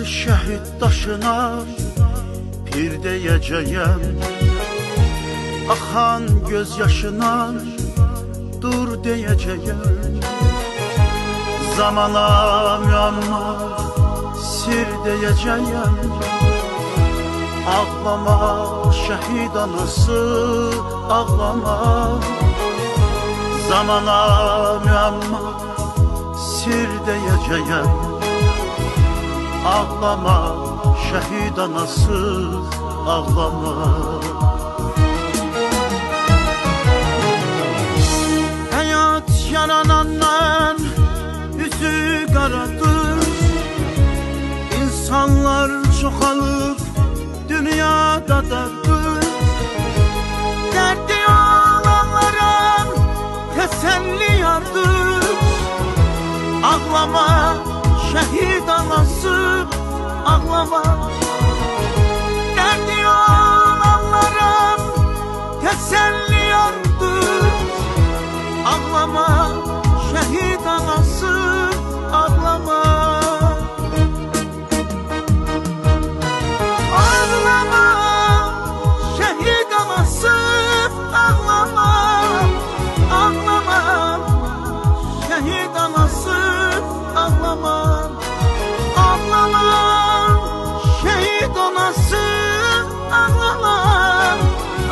şəhid daşına bir deyəcəyəm, axan göz yaşına dur deyəcəyəm. Zamana müəmma sir deyəcəyəm, ağlama şəhid anası, ağlama. Zamana müəmma sir deyəcəyəm, ağlama şəhid anası, ağlama. Həyat yaranandan üzü qaradır, İnsanlar çoxalıb dünyada dardır. Dərdi olanlara təsəlli yardır, ağlama şəhid anası, ağlama. Dərdi olanlara təsəlli yardır, ağlama şəhid anası, ağlama. Ağlama şəhid anası, ağlama. Ağlama şəhid anası, ağlama. Ağlama şəhid anası, ağlama.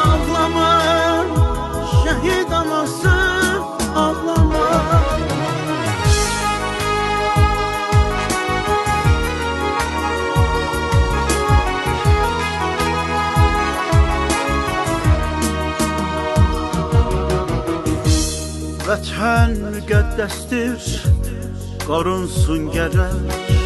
Ağlama şəhid anası, ağlama. Vətən müqəddəsdir, qorunsun gərək.